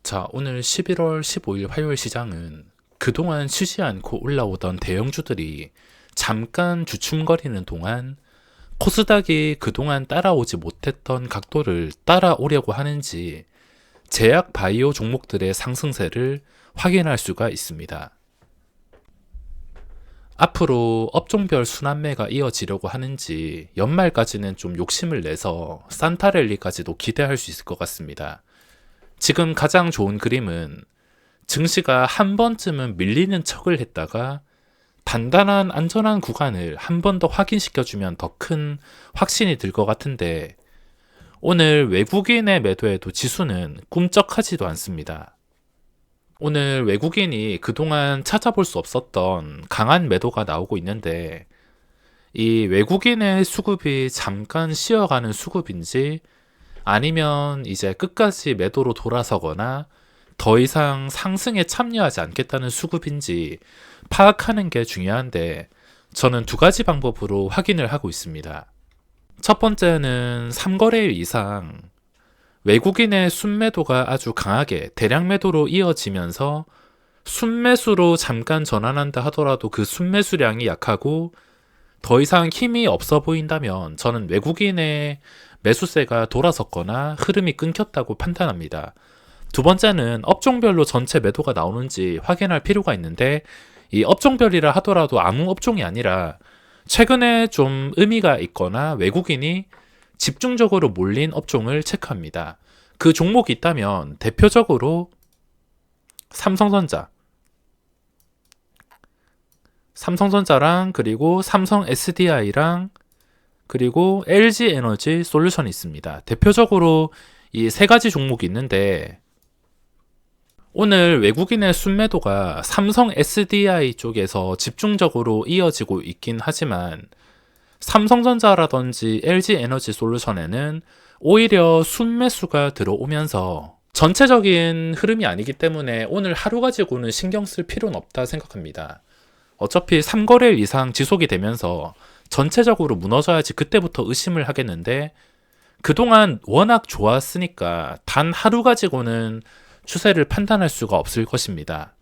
자, 오늘 11월 15일 화요일 시장은 그동안 쉬지 않고 올라오던 대형주들이 잠깐 주춤거리는 동안 코스닥이 그동안 따라오지 못했던 각도를 따라오려고 하는지 제약 바이오 종목들의 상승세를 확인할 수가 있습니다. 앞으로 업종별 순환매가 이어지려고 하는지 연말까지는 좀 욕심을 내서 산타랠리까지도 기대할 수 있을 것 같습니다. 지금 가장 좋은 그림은 증시가 한 번쯤은 밀리는 척을 했다가 단단한 안전한 구간을 한 번 더 확인시켜주면 더 큰 확신이 들 것 같은데 오늘 외국인의 매도에도 지수는 꿈쩍하지도 않습니다. 오늘 외국인이 그동안 찾아볼 수 없었던 강한 매도가 나오고 있는데 이 외국인의 수급이 잠깐 쉬어가는 수급인지 아니면 이제 끝까지 매도로 돌아서거나 더 이상 상승에 참여하지 않겠다는 수급인지 파악하는 게 중요한데 저는 두 가지 방법으로 확인을 하고 있습니다. 첫 번째는 3거래일 이상 외국인의 순매도가 아주 강하게 대량 매도로 이어지면서 순매수로 잠깐 전환한다 하더라도 그 순매수량이 약하고 더 이상 힘이 없어 보인다면 저는 외국인의 매수세가 돌아섰거나 흐름이 끊겼다고 판단합니다. 두 번째는 업종별로 전체 매도가 나오는지 확인할 필요가 있는데 이 업종별이라 하더라도 아무 업종이 아니라 최근에 좀 의미가 있거나 외국인이 집중적으로 몰린 업종을 체크합니다. 그 종목이 있다면 대표적으로 삼성전자랑 그리고 삼성 SDI랑 그리고 LG 에너지 솔루션이 있습니다. 대표적으로 이 세 가지 종목이 있는데 오늘 외국인의 순매도가 삼성 SDI 쪽에서 집중적으로 이어지고 있긴 하지만 삼성전자라든지 LG 에너지 솔루션에는 오히려 순매수가 들어오면서 전체적인 흐름이 아니기 때문에 오늘 하루 가지고는 신경 쓸 필요는 없다 생각합니다. 어차피 3거래일 이상 지속이 되면서 전체적으로 무너져야지 그때부터 의심을 하겠는데 그동안 워낙 좋았으니까 단 하루 가지고는 추세를 판단할 수가 없을 것입니다.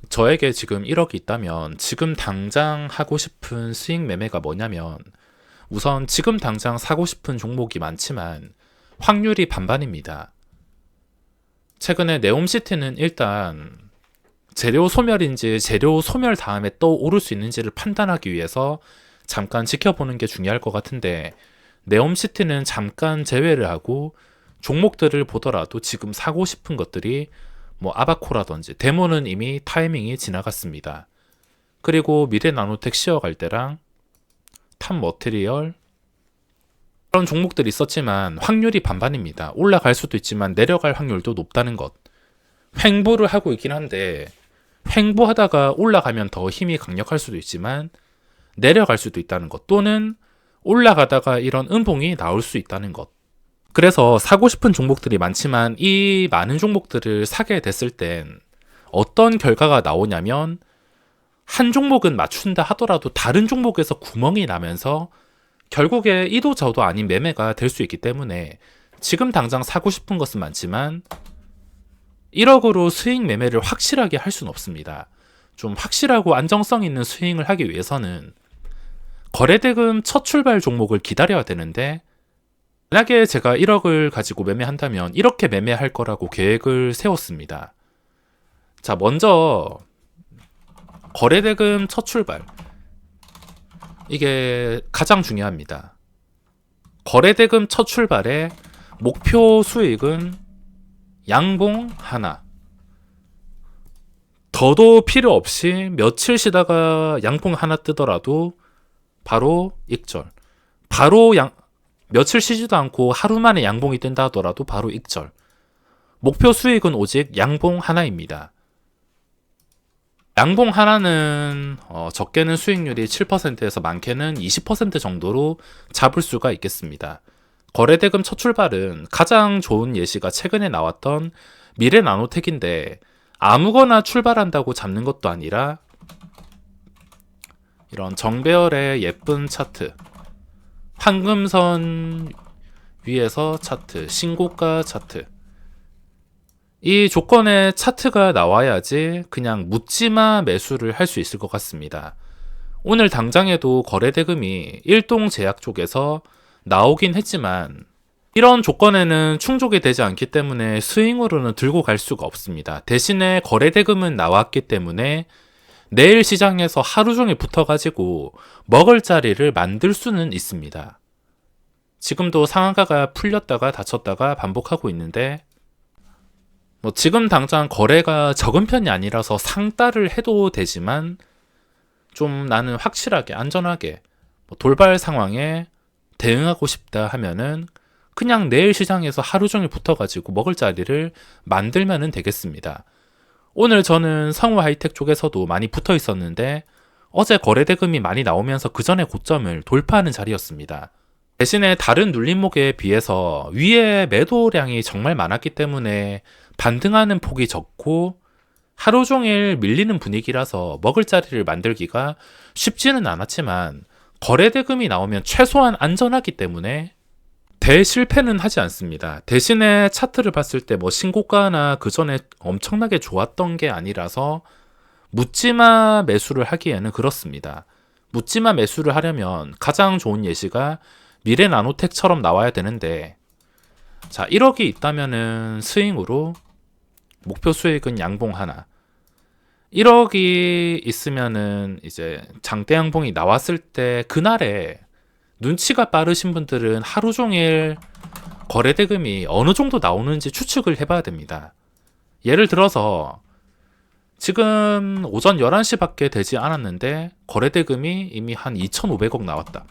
저에게 지금 1억이 있다면 지금 당장 하고 싶은 수익 매매가 뭐냐면 우선 지금 당장 사고 싶은 종목이 많지만 확률이 반반입니다. 최근에 네옴시티는 일단 재료 소멸인지 재료 소멸 다음에 또 오를 수 있는지를 판단하기 위해서 잠깐 지켜보는 게 중요할 것 같은데 네옴시티는 잠깐 제외를 하고 종목들을 보더라도 지금 사고 싶은 것들이 뭐 아바코라든지 데모는 이미 타이밍이 지나갔습니다. 그리고 미래나노텍 쉬어갈 때랑 탑머티리얼 그런 종목들이 있었지만 확률이 반반입니다. 올라갈 수도 있지만 내려갈 확률도 높다는 것. 횡보를 하고 있긴 한데 횡보하다가 올라가면 더 힘이 강력할 수도 있지만 내려갈 수도 있다는 것 또는 올라가다가 이런 음봉이 나올 수 있다는 것. 그래서 사고 싶은 종목들이 많지만 이 많은 종목들을 사게 됐을 땐 어떤 결과가 나오냐면 한 종목은 맞춘다 하더라도 다른 종목에서 구멍이 나면서 결국에 이도 저도 아닌 매매가 될 수 있기 때문에 지금 당장 사고 싶은 것은 많지만 1억으로 수익 매매를 확실하게 할 수는 없습니다. 좀 확실하고 안정성 있는 스윙을 하기 위해서는 거래대금 첫 출발 종목을 기다려야 되는데 만약에 제가 1억을 가지고 매매한다면 이렇게 매매할 거라고 계획을 세웠습니다. 자, 먼저 거래대금 첫 출발 이게 가장 중요합니다. 거래대금 첫 출발에 목표 수익은 양봉 하나 더도 필요 없이 며칠 쉬다가 양봉 하나 뜨더라도 바로 익절 바로 며칠 쉬지도 않고 하루 만에 양봉이 뜬다 하더라도 바로 익절. 목표 수익은 오직 양봉 하나입니다. 양봉 하나는 적게는 수익률이 7%에서 많게는 20% 정도로 잡을 수가 있겠습니다. 거래대금 첫 출발은 가장 좋은 예시가 최근에 나왔던 미래나노텍인데 아무거나 출발한다고 잡는 것도 아니라 이런 정배열의 예쁜 차트 황금선 위에서 차트, 신고가 차트 이 조건에 차트가 나와야지 그냥 묻지마 매수를 할 수 있을 것 같습니다. 오늘 당장에도 거래대금이 일동제약 쪽에서 나오긴 했지만 이런 조건에는 충족이 되지 않기 때문에 스윙으로는 들고 갈 수가 없습니다. 대신에 거래대금은 나왔기 때문에 내일 시장에서 하루 종일 붙어가지고 먹을 자리를 만들 수는 있습니다. 지금도 상한가가 풀렸다가 닫혔다가 반복하고 있는데 지금 당장 거래가 적은 편이 아니라서 상따를 해도 되지만 좀 나는 확실하게 안전하게 돌발 상황에 대응하고 싶다 하면은 그냥 내일 시장에서 하루 종일 붙어가지고 먹을 자리를 만들면 되겠습니다. 오늘 저는 성우 하이텍 쪽에서도 많이 붙어 있었는데 어제 거래대금이 많이 나오면서 그 전에 고점을 돌파하는 자리였습니다. 대신에 다른 눌림목에 비해서 위에 매도량이 정말 많았기 때문에 반등하는 폭이 적고 하루 종일 밀리는 분위기라서 먹을 자리를 만들기가 쉽지는 않았지만 거래대금이 나오면 최소한 안전하기 때문에 대실패는 하지 않습니다. 대신에 차트를 봤을 때 신고가나 그 전에 엄청나게 좋았던 게 아니라서 묻지마 매수를 하기에는 그렇습니다. 묻지마 매수를 하려면 가장 좋은 예시가 미래나노텍처럼 나와야 되는데 자 1억이 있다면은 스윙으로 목표 수익은 양봉 하나 1억이 있으면은 이제 장대 양봉이 나왔을 때 그날에 눈치가 빠르신 분들은 하루 종일 거래대금이 어느 정도 나오는지 추측을 해봐야 됩니다. 예를 들어서 지금 오전 11시밖에 되지 않았는데 거래대금이 이미 한 2,500억 나왔다.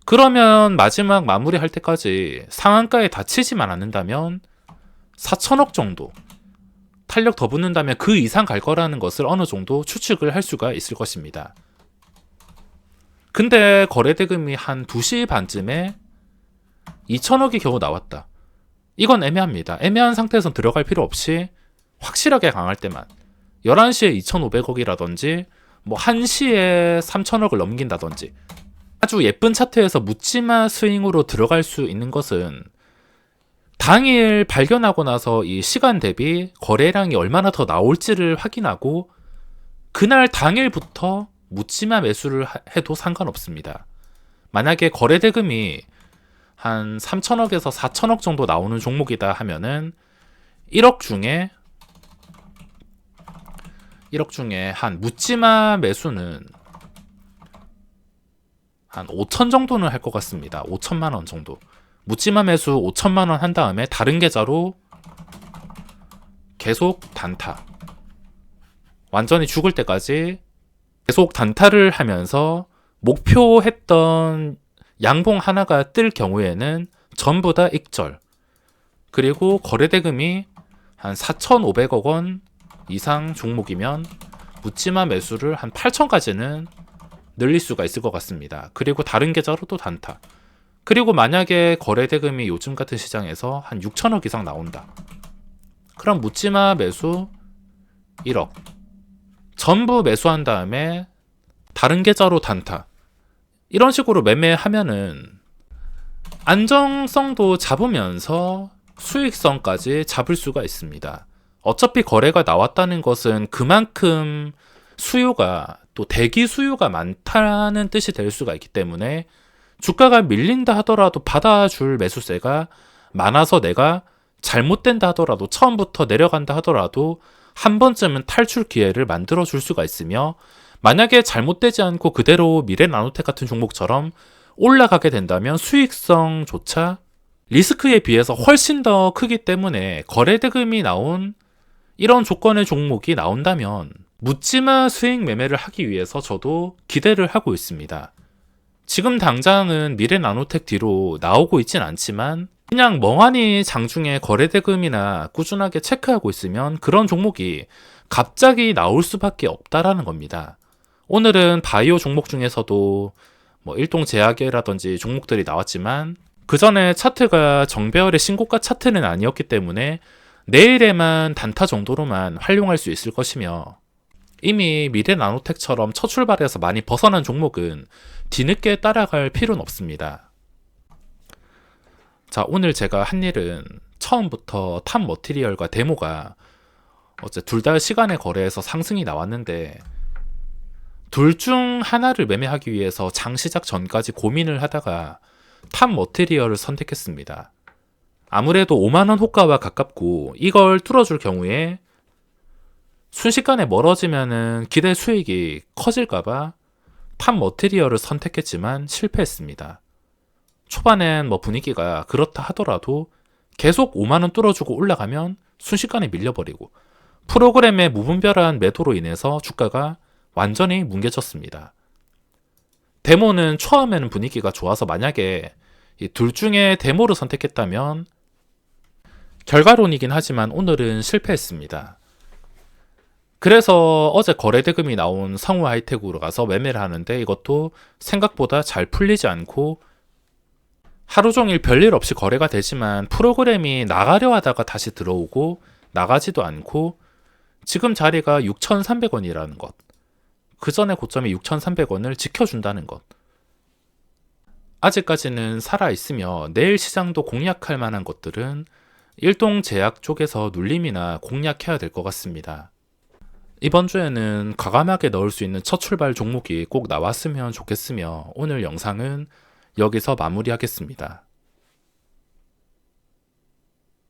그러면 마지막 마무리할 때까지 상한가에 닫히지만 않는다면 4천억 정도 탄력 더 붙는다면 그 이상 갈 거라는 것을 어느 정도 추측을 할 수가 있을 것입니다. 근데 거래대금이 한 2시 반쯤에 2천억이 겨우 나왔다. 이건 애매합니다. 애매한 상태에서 들어갈 필요 없이 확실하게 강할 때만 11시에 2,500억이라든지 1시에 3천억을 넘긴다든지 아주 예쁜 차트에서 묻지마 스윙으로 들어갈 수 있는 것은 당일 발견하고 나서 이 시간 대비 거래량이 얼마나 더 나올지를 확인하고 그날 당일부터 묻지마 매수를 해도 상관없습니다. 만약에 거래대금이 한 3천억에서 4천억 정도 나오는 종목이다 하면은 1억 중에 한 묻지마 매수는 한 5천 정도는 할 것 같습니다. 5천만 원 정도. 묻지마 매수 5천만 원 한 다음에 다른 계좌로 계속 단타. 완전히 죽을 때까지 계속 단타를 하면서 목표했던 양봉 하나가 뜰 경우에는 전부 다 익절. 그리고 거래대금이 한 4,500억 원 이상 종목이면 묻지마 매수를 한 8천까지는 늘릴 수가 있을 것 같습니다. 그리고 다른 계좌로 또 단타. 그리고 만약에 거래대금이 요즘 같은 시장에서 한 6천억 이상 나온다. 그럼 묻지마 매수 1억. 전부 매수한 다음에 다른 계좌로 단타. 이런 식으로 매매하면은 안정성도 잡으면서 수익성까지 잡을 수가 있습니다. 어차피 거래가 나왔다는 것은 그만큼 수요가 또 대기 수요가 많다는 뜻이 될 수가 있기 때문에 주가가 밀린다 하더라도 받아줄 매수세가 많아서 내가 잘못된다 하더라도 처음부터 내려간다 하더라도 한 번쯤은 탈출 기회를 만들어 줄 수가 있으며 만약에 잘못되지 않고 그대로 미래나노텍 같은 종목처럼 올라가게 된다면 수익성조차 리스크에 비해서 훨씬 더 크기 때문에 거래대금이 나온 이런 조건의 종목이 나온다면 묻지마 수익 매매를 하기 위해서 저도 기대를 하고 있습니다. 지금 당장은 미래나노텍 뒤로 나오고 있진 않지만 그냥 멍하니 장중에 거래대금이나 꾸준하게 체크하고 있으면 그런 종목이 갑자기 나올 수밖에 없다라는 겁니다. 오늘은 바이오 종목 중에서도 일동제약이라든지 종목들이 나왔지만 그 전에 차트가 정배열의 신고가 차트는 아니었기 때문에 내일에만 단타 정도로만 활용할 수 있을 것이며 이미 미래나노텍처럼 첫 출발에서 많이 벗어난 종목은 뒤늦게 따라갈 필요는 없습니다. 자, 오늘 제가 한 일은 처음부터 탑 머티리얼과 데모가 어째 둘 다 시간의 거래에서 상승이 나왔는데 둘 중 하나를 매매하기 위해서 장 시작 전까지 고민을 하다가 탑 머티리얼을 선택했습니다. 아무래도 5만원 호가와 가깝고 이걸 뚫어줄 경우에 순식간에 멀어지면은 기대 수익이 커질까봐 탑 머티리얼을 선택했지만 실패했습니다. 초반엔 분위기가 그렇다 하더라도 계속 5만원 뚫어주고 올라가면 순식간에 밀려버리고 프로그램의 무분별한 매도로 인해서 주가가 완전히 뭉개졌습니다. 데모는 처음에는 분위기가 좋아서 만약에 이 둘 중에 데모를 선택했다면 결과론이긴 하지만 오늘은 실패했습니다. 그래서 어제 거래대금이 나온 성우 하이텍으로 가서 매매를 하는데 이것도 생각보다 잘 풀리지 않고 하루 종일 별일 없이 거래가 되지만 프로그램이 나가려 하다가 다시 들어오고 나가지도 않고 지금 자리가 6,300원이라는 것. 그 전에 고점이 6,300원을 지켜준다는 것. 아직까지는 살아있으며 내일 시장도 공략할 만한 것들은 일동제약 쪽에서 눌림이나 공략해야 될 것 같습니다. 이번 주에는 과감하게 넣을 수 있는 첫 출발 종목이 꼭 나왔으면 좋겠으며 오늘 영상은 여기서 마무리하겠습니다.